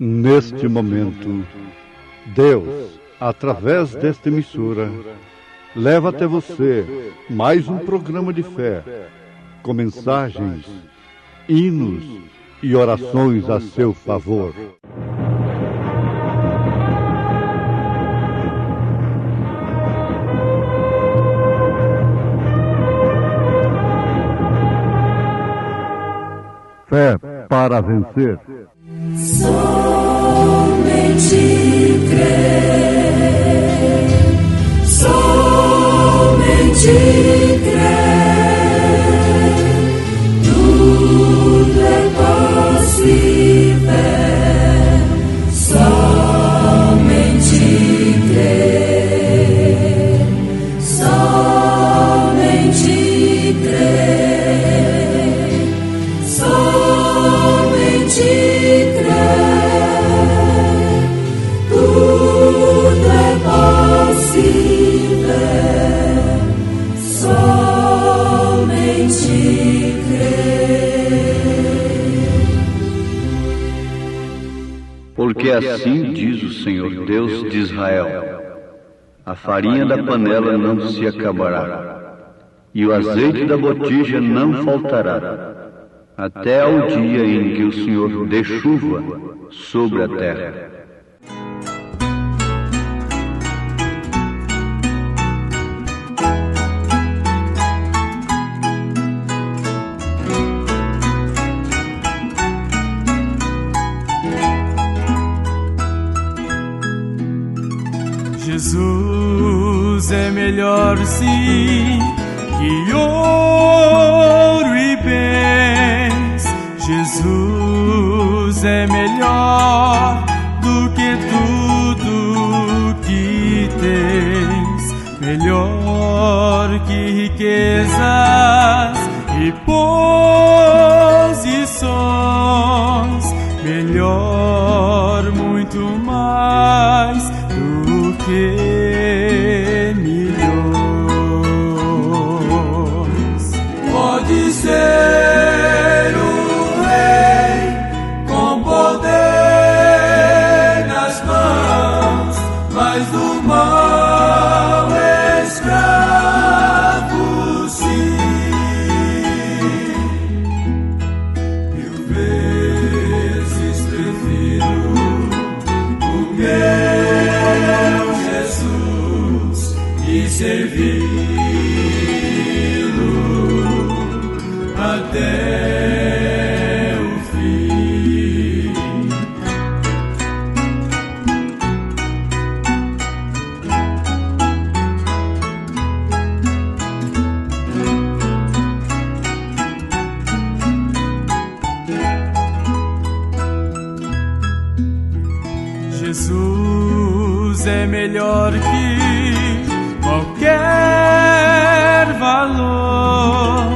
Neste momento, Deus, através desta emissora, leva até você mais um programa de fé, com mensagens, hinos e orações a seu favor. Fé para vencer. Somente crer, somente crer, tudo é possível, somente crer, somente crer, somente Porque assim diz o Senhor Deus de Israel: a farinha da panela não se acabará, e o azeite da botija não faltará, até ao dia em que o Senhor dê chuva sobre a terra. Jesus é melhor sim que ouro e bens. Jesus é melhor do que tudo que tens, melhor que riquezas e posições, melhor muito mais do que milhões. Pode ser o rei com poder nas mãos, mas do mal escravo sim. Mil vezes prefiro o meu Jesus e servi-lo até o fim. Jesus é melhor que qualquer valor,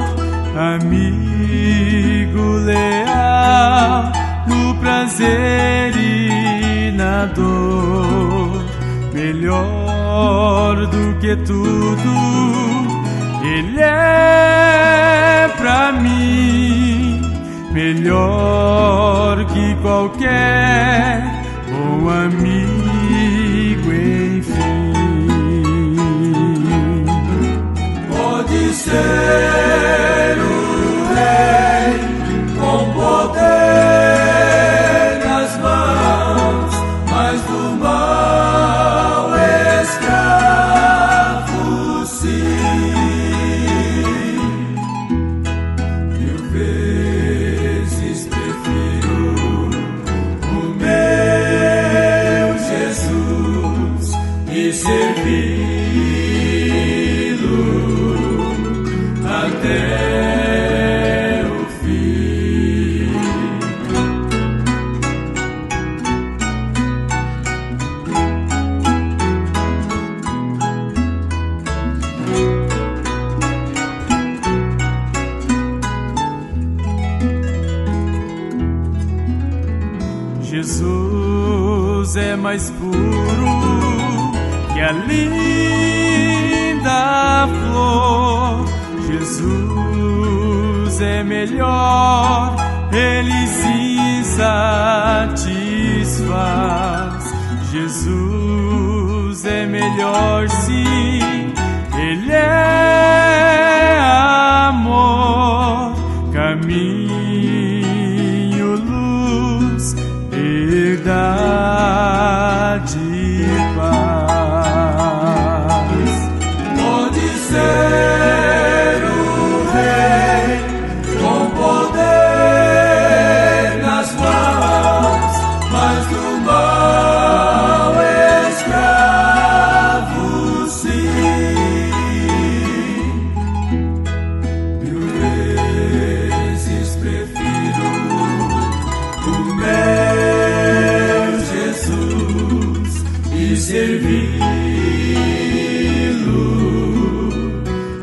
amigo leal no prazer e na dor, melhor do que tudo Ele é pra mim, melhor que qualquer bom amigo, enfim. Pode ser o rei com poder nas mãos, mas do mal escravo sim. Mil vezes prefiro o meu Jesus e servi-lo até o fim. Jesus é mais puro que a linda flor. Jesus é melhor, Ele sim satisfaz. satisfaz. Jesus é melhor, sim. Ele é amor, caminho, luz, verdade e paz. Pode ser o Rei com poder nas mãos, mas do mal escravo, sim. Mil vezes prefiro o meu Jesus e servi-lo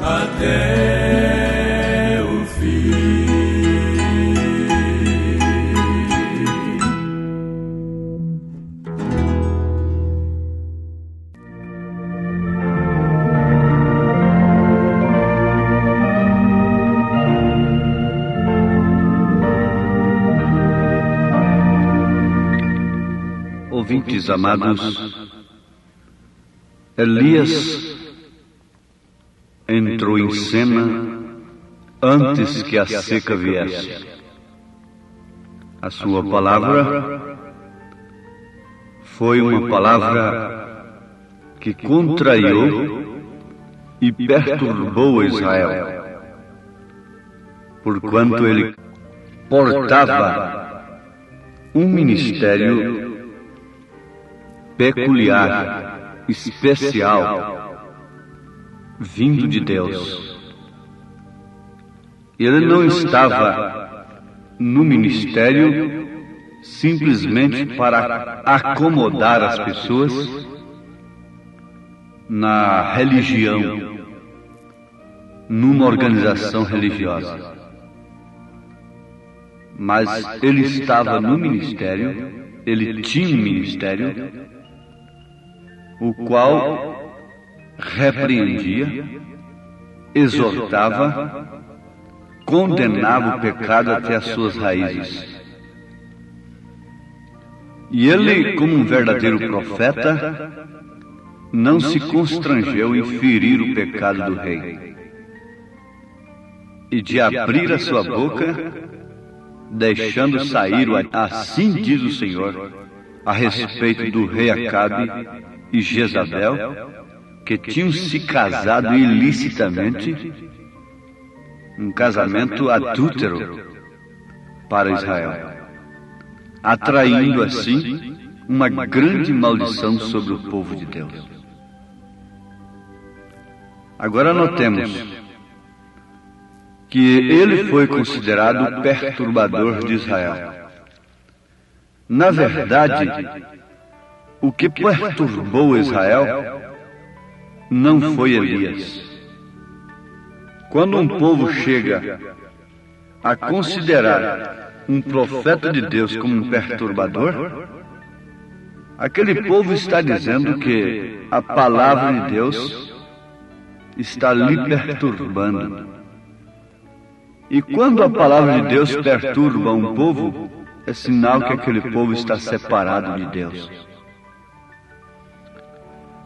até o fim. Ouvintes amados, Elias entrou em cena antes que a seca viesse. A sua palavra foi uma palavra que contrariou e perturbou Israel, porquanto ele portava um ministério peculiar, especial, vindo de Deus. Ele não estava no ministério simplesmente para acomodar as pessoas na religião, numa organização religiosa. Mas ele estava no ministério, ele tinha um ministério, o qual repreendia, exortava, condenava o pecado até as suas raízes. E ele, como um verdadeiro profeta, não se constrangeu em ferir o pecado do rei e de abrir a sua boca, deixando sair o assim diz o Senhor a respeito do rei Acabe e Jezabel, que tinham se casado ilicitamente, um casamento adúltero para Israel, atraindo assim uma grande maldição sobre o povo de Deus. Agora notemos que ele foi considerado perturbador de Israel. Na verdade, o que perturbou Israel não foi Elias. Quando um povo chega a considerar um profeta de Deus como um perturbador, aquele povo está dizendo que a palavra de Deus está lhe perturbando. E quando a palavra de Deus perturba um povo, é sinal que aquele povo está separado de Deus.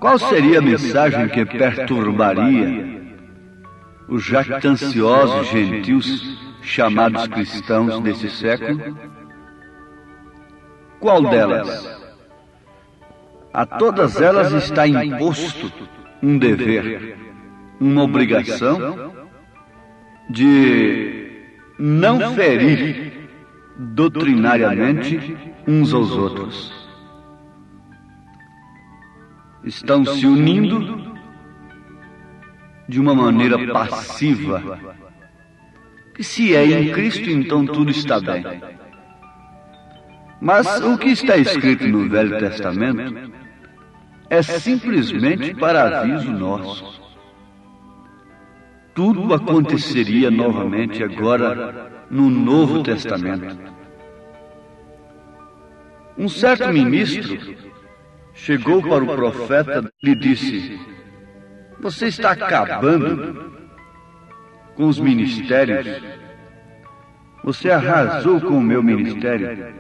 Qual seria a mensagem que perturbaria os jactanciosos gentios chamados cristãos desse século? Qual delas? A todas elas está imposto um dever, uma obrigação de não ferir doutrinariamente uns aos outros. Estão se unindo de uma maneira passiva, que se é em Cristo, então tudo está bem. Mas o que está escrito no Velho Testamento é simplesmente para aviso nosso. Tudo aconteceria novamente agora no Novo Testamento. Um certo ministro chegou para o profeta e lhe disse: você está acabando com os ministérios, você arrasou com o meu ministério.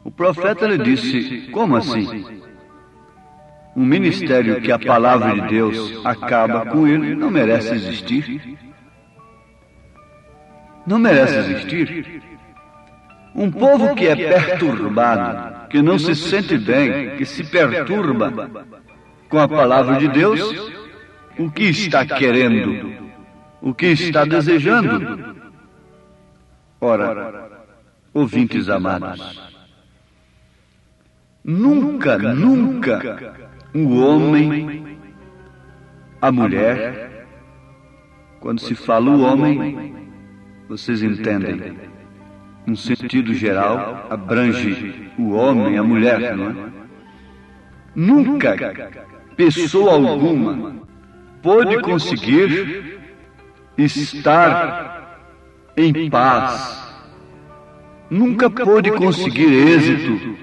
O profeta lhe disse: como assim? Um ministério que a palavra de Deus acaba com ele não merece existir? Não merece existir? Um povo que é perturbado, que não se sente bem, que se perturba com a palavra de Deus, o que está querendo? O que está desejando? Ora, ouvintes amados, nunca o homem, a mulher, quando se fala o homem, vocês entendem, um sentido geral, abrange o homem, a mulher, não é? Nunca pessoa alguma pôde conseguir estar em paz, nunca pôde conseguir êxito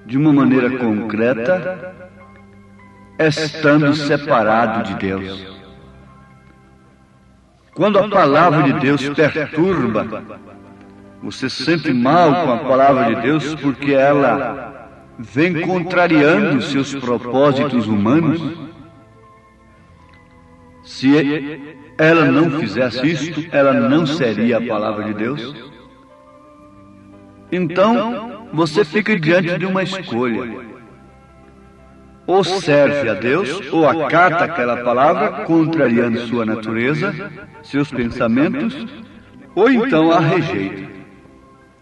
de uma maneira concreta, estando separado de Deus. Quando a palavra de Deus perturba, você se sente mal com a palavra de Deus porque ela vem contrariando seus propósitos humanos. Se ela não fizesse isto, ela não seria a palavra de Deus. Então, você fica diante de uma escolha. Ou serve a Deus, ou acata aquela palavra, contrariando sua natureza, seus pensamentos, ou então a rejeita.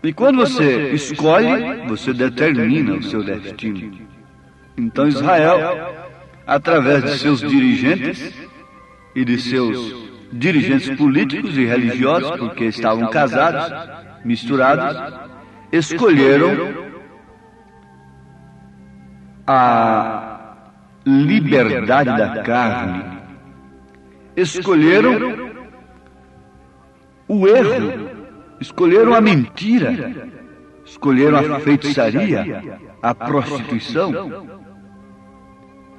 E quando você escolhe, você determina o seu destino. Então Israel, através de seus dirigentes e de seus dirigentes políticos e religiosos, porque estavam casados, misturados, escolheram a liberdade da carne, escolheram o erro, escolheram a mentira, escolheram a feitiçaria, a prostituição.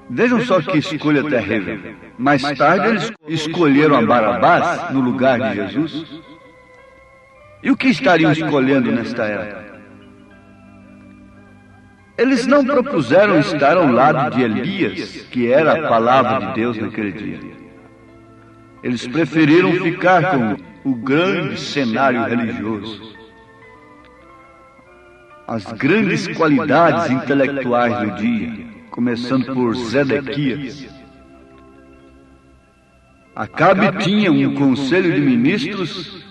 Vejam só que escolha terrível. Mais tarde eles escolheram a Barabás no lugar de Jesus. E o que estariam escolhendo nesta era? Eles não propuseram estar ao lado de Elias, que era a palavra de Deus naquele dia. Eles preferiram ficar com o grande cenário religioso, as grandes qualidades intelectuais do dia, começando por Zedequias. Acabe tinha um conselho de ministros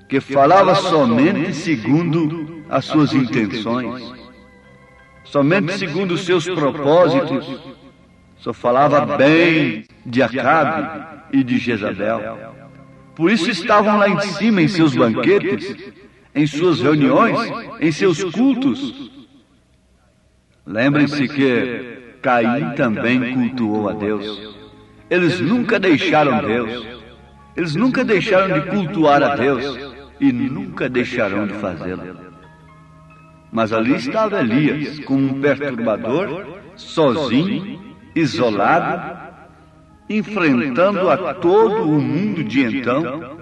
que falava somente segundo as suas intenções, somente segundo os seus propósitos, só falava bem de Acabe e de Jezabel. Por isso estavam lá em cima em seus banquetes, em suas reuniões, em seus cultos. Lembrem-se que Caim também cultuou a Deus. Eles nunca deixaram Deus. Eles nunca deixaram de cultuar a Deus e nunca deixarão de fazê-lo. Mas ali estava Elias, como um perturbador, sozinho, isolado, enfrentando a todo o mundo de então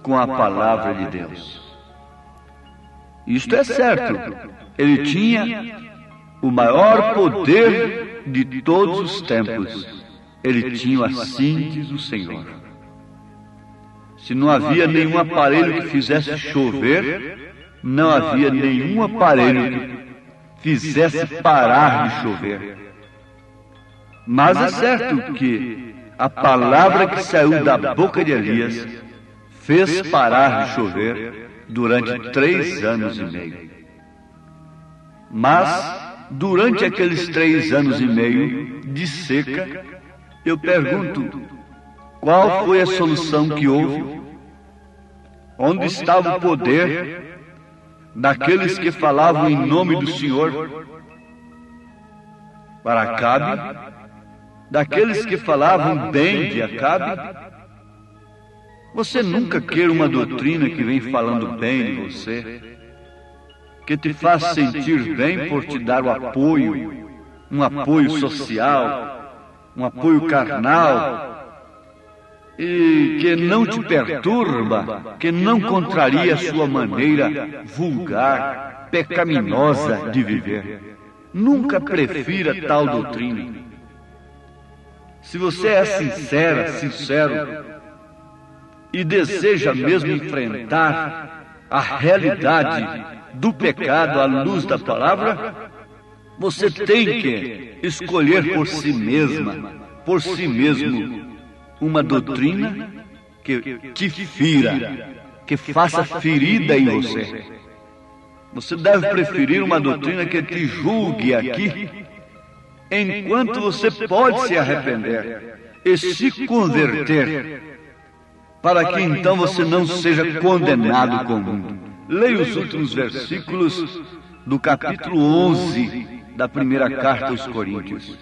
com a palavra de Deus. Isto é certo, ele tinha o maior poder de todos os tempos. Ele tinha assim diz o Senhor. Se não havia nenhum aparelho que fizesse chover, não havia nenhum aparelho que fizesse parar de chover. Mas é certo que a palavra que saiu da boca de Elias fez parar de chover durante 3 anos e meio. Mas, durante aqueles 3 anos e meio de seca, eu pergunto, qual foi a solução que houve? Onde estava o poder daqueles que falavam em nome do Senhor para Acabe, daqueles que falavam bem de Acabe? Você nunca queira uma doutrina que vem falando bem de você, que te faz sentir bem por te dar o apoio, um apoio social, um apoio carnal. e que não te perturba, que não contraria a sua maneira vulgar, pecaminosa de viver. Nunca prefira tal doutrina. Se você é sincero, e deseja mesmo enfrentar a realidade do pecado à luz da palavra, você tem que escolher por si mesmo, uma doutrina que te fira, que faça ferida em você. Você deve preferir uma doutrina que te julgue aqui, enquanto você pode se arrepender e se converter, para que então você não seja condenado com o mundo. Leia os últimos versículos do capítulo 11 da primeira carta aos Coríntios.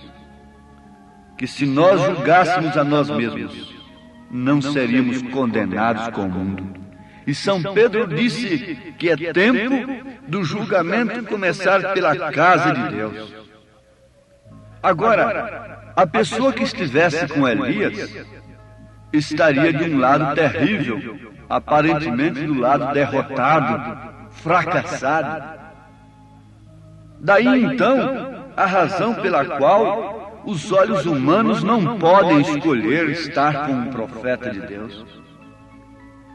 Que se nós julgássemos a nós mesmos, não seríamos condenados com o mundo. E São Pedro disse que é tempo do julgamento começar pela casa de Deus. Agora, a pessoa que estivesse com Elias estaria de um lado terrível, aparentemente do lado derrotado, fracassado. Daí então, a razão pela qual os olhos humanos não podem escolher estar com um profeta de Deus.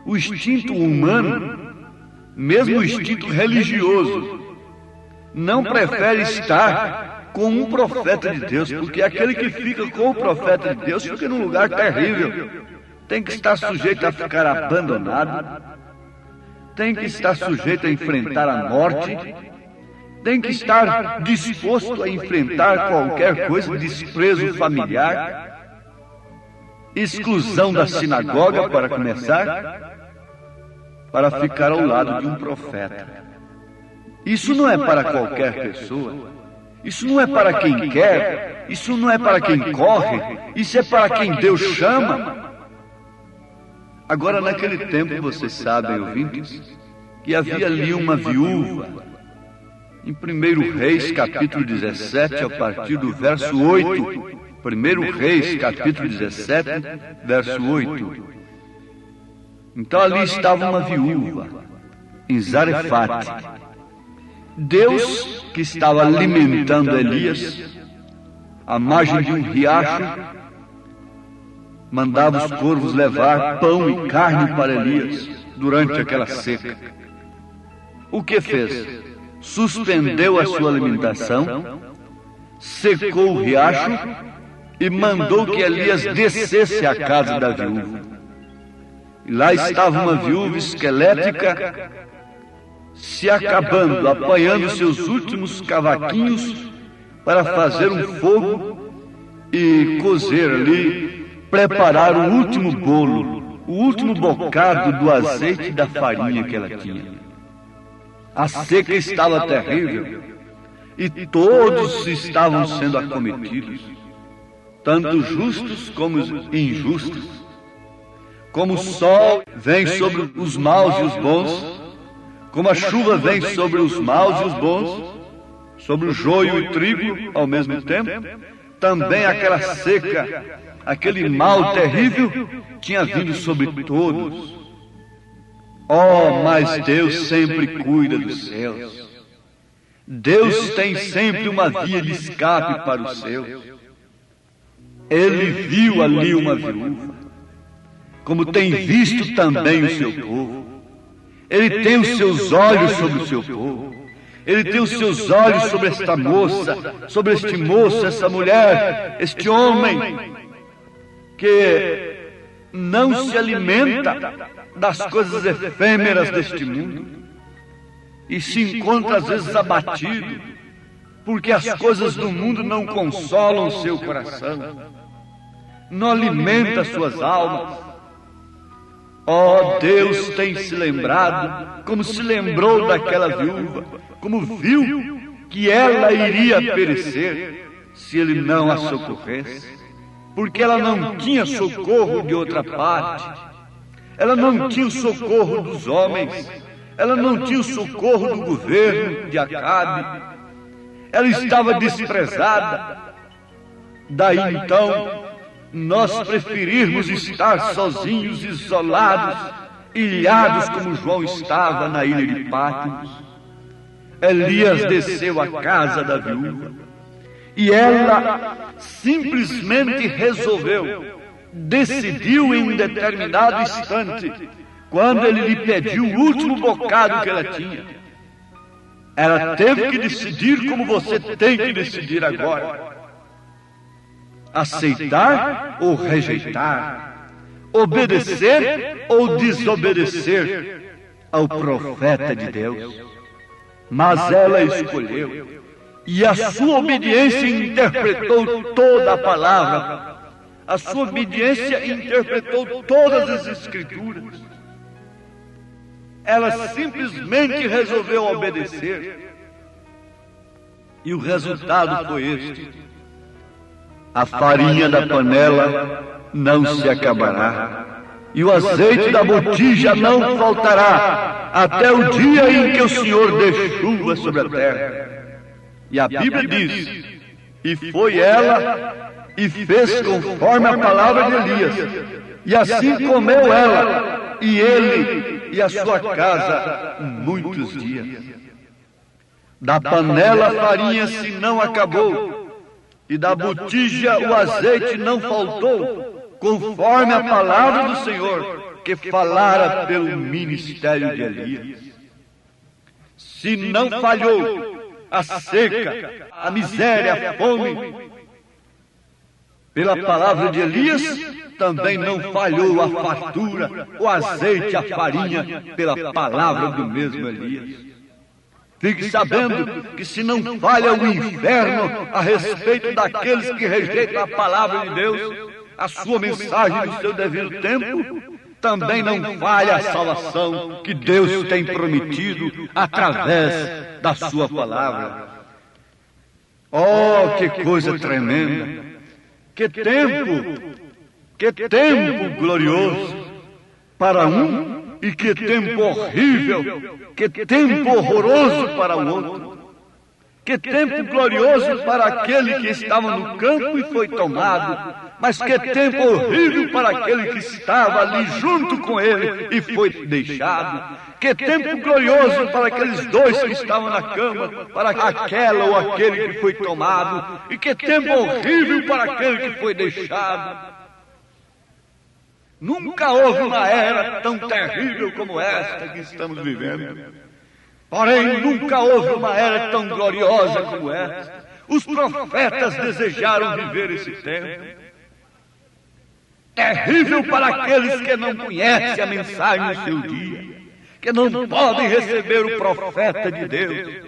O instinto humano, mesmo o instinto religioso, não prefere estar com um profeta de Deus, porque aquele que fica com o profeta de Deus fica num lugar terrível. Tem que estar sujeito a ficar abandonado, tem que estar sujeito a enfrentar a morte, tem que estar disposto a enfrentar qualquer coisa, desprezo familiar, exclusão da sinagoga, para começar, para ficar ao lado de um profeta. Isso não é para qualquer pessoa, isso não é para quem quer, isso não é para quem corre, isso é para quem Deus chama. Agora, naquele tempo, vocês sabem, ouvintes, que havia ali uma viúva. Em 1 Reis, capítulo 17, a partir do verso 8. 1 Reis, capítulo 17, verso 8. Então ali estava uma viúva, em Zarefate. Deus, que estava alimentando Elias, à margem de um riacho, mandava os corvos levar pão e carne para Elias durante aquela seca. O que fez? Suspendeu a sua alimentação, secou o riacho e mandou que Elias descesse à casa da viúva. E lá estava uma viúva esquelética, se acabando, apanhando seus últimos cavaquinhos para fazer um fogo e cozer ali, preparar o último bolo, o último bocado do azeite e da farinha que ela tinha. A seca estava terrível e todos estavam sendo acometidos, tanto justos como injustos. Como o sol vem sobre os maus e os bons, como a chuva vem sobre os maus e os bons, sobre o joio e o trigo ao mesmo tempo, também aquela seca, aquele mal terrível tinha vindo sobre todos. Oh, mas Deus sempre cuida dos seus. Deus tem sempre uma via de escape para os seus. Ele viu ali uma viúva, como tem visto também o seu povo. Ele tem os seus olhos sobre o seu povo. Ele tem os seus olhos sobre esta moça, sobre este moço, essa mulher, este homem, que não se alimenta das coisas efêmeras deste mundo e se encontra às vezes abatido, porque as coisas do mundo não consolam o seu coração, não alimenta suas almas. Oh, Deus tem se lembrado, como se lembrou daquela viúva, como viu que ela iria perecer se ele não a socorresse, porque ela não tinha socorro de outra parte. Ela não tinha o socorro dos homens, ela não tinha o socorro do governo de Acabe, ela estava desprezada. Daí então, nós preferirmos estar sozinhos, isolados, ilhados como João estava na ilha de Patmos. Elias desceu à casa da viúva e ela simplesmente resolveu, decidiu em um determinado instante, quando ele lhe pediu o último bocado que ela tinha. Ela teve que decidir como você tem que decidir agora: aceitar ou rejeitar, obedecer ou desobedecer ao profeta de Deus. Mas ela escolheu, e a sua obediência interpretou toda a palavra, a sua obediência interpretou todas as Escrituras. Ela simplesmente resolveu obedecer, e o resultado foi este: a farinha da panela não se acabará, e o azeite da botija não faltará, até o dia em que o Senhor dê chuva sobre a terra. E a Bíblia diz: e foi ela e fez conforme a palavra de Elias, e assim comeu ela, e ele e a sua casa muitos dias. Da panela a farinha se não acabou, e da botija o azeite não faltou, conforme a palavra do Senhor, que falara pelo ministério de Elias. Se não falhou a seca, a miséria, a fome, pela palavra de Elias, também não falhou a fartura, o azeite, a farinha, pela palavra do mesmo Elias. Fique sabendo que se não falha o inferno a respeito daqueles que rejeitam a palavra de Deus, a sua mensagem no seu devido tempo, também não falha a salvação que Deus tem prometido através da sua palavra. Oh, que coisa tremenda! Que tempo glorioso para um e que tempo horrível, que tempo horroroso para o outro. Que tempo glorioso para aquele que estava no campo e foi tomado, mas que tempo horrível para aquele que estava ali junto com ele e foi deixado. Que tempo glorioso para aqueles dois que estavam na cama, para aquela ou aquele que foi tomado, e que tempo horrível para aquele que foi deixado. Nunca houve uma era tão terrível como esta que estamos vivendo. Porém, nunca houve uma era tão gloriosa como esta. Os profetas desejaram viver esse tempo. Terrível para aqueles que não conhecem a mensagem no seu dia, que não podem receber o profeta de Deus.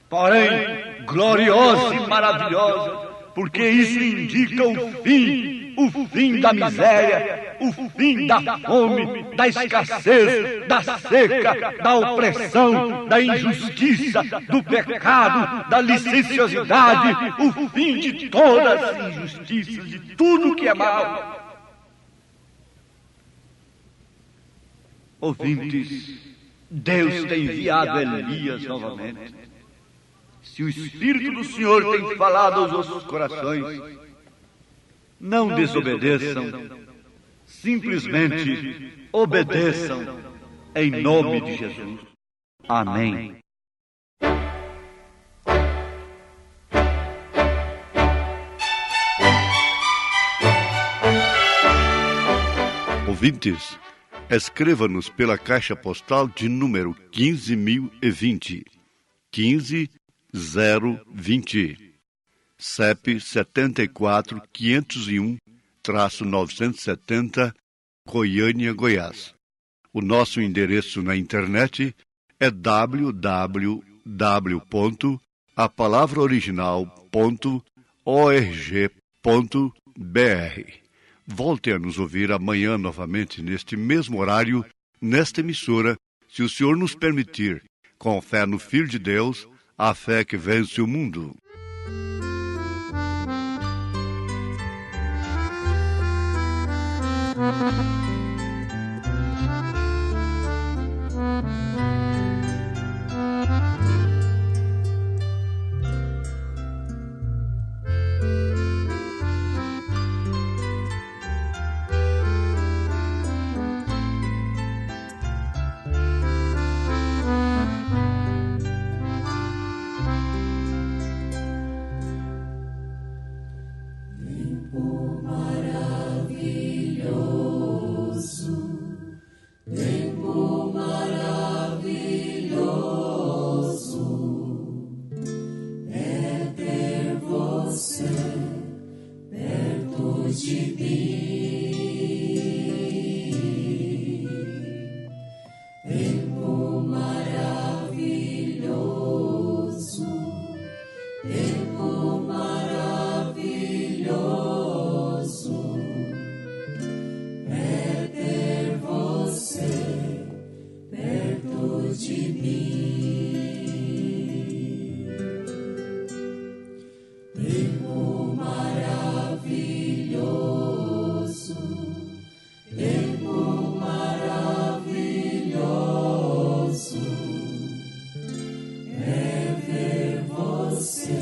Porém, gloriosa e maravilhosa, porque isso indica o fim da miséria, o fim da fome, da escassez, da seca, da opressão, da injustiça, do pecado, da licenciosidade, o fim de todas as injustiças, de tudo que é mal. Ouvintes, Deus tem enviado Elias novamente. Se o Espírito do Senhor tem falado aos vossos corações, não desobedeçam, simplesmente obedeçam em nome de Jesus. Amém. Ouvintes, escreva-nos pela caixa postal de número 15.020, 15020, CEP 74.501-970, Goiânia, Goiás. O nosso endereço na internet é www.apalavraoriginal.org.br. Volte a nos ouvir amanhã novamente neste mesmo horário, nesta emissora, se o Senhor nos permitir, com fé no Filho de Deus, a fé que vence o mundo. tempo maravilhoso é ter você perto de mim. Tempo maravilhoso, tempo maravilhoso é ter você perto de mim. Tempo maravilhoso, tempo maravilhoso é ver você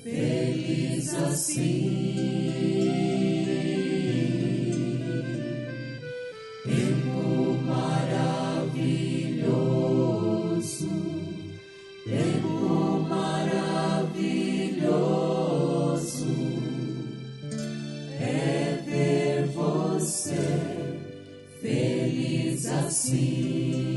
feliz assim. Tempo maravilhoso, tempo maravilhoso é ver você feliz assim.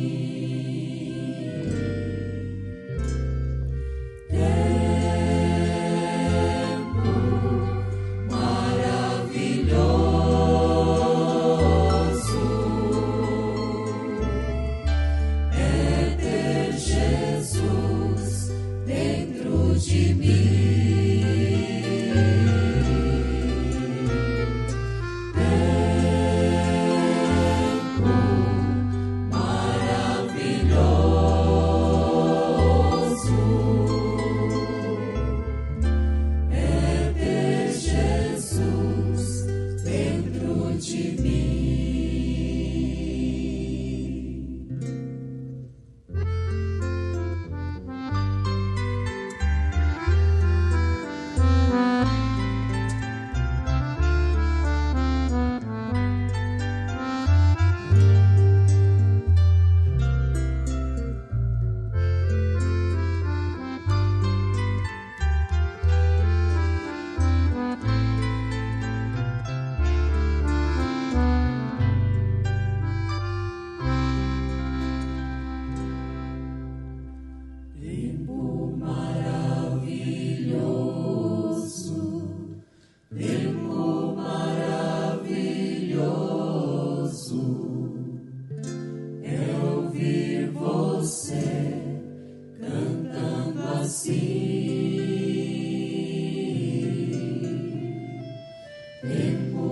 Tempo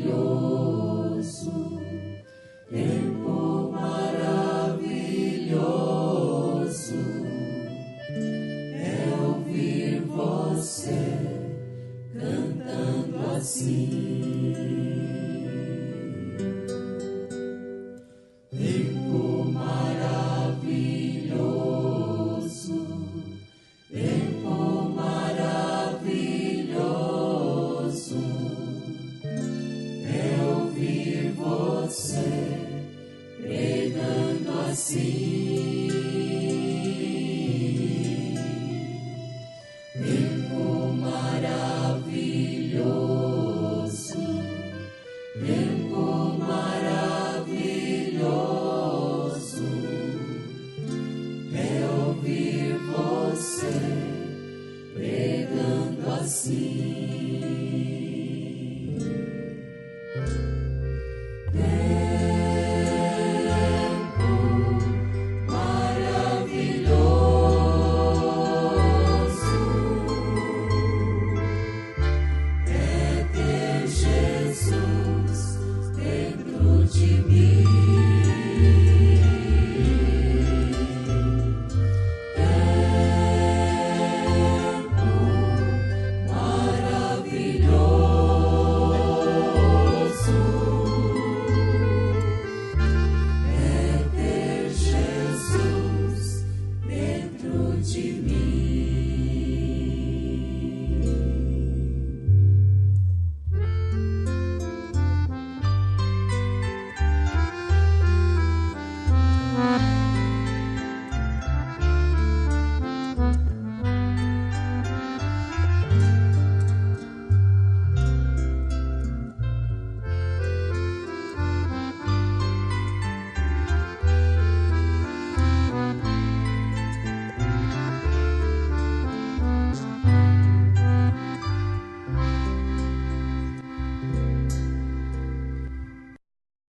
maravilhoso, tempo maravilhoso é ouvir você cantando assim. Tempo maravilhoso, tempo maravilhoso é ouvir você pregando assim.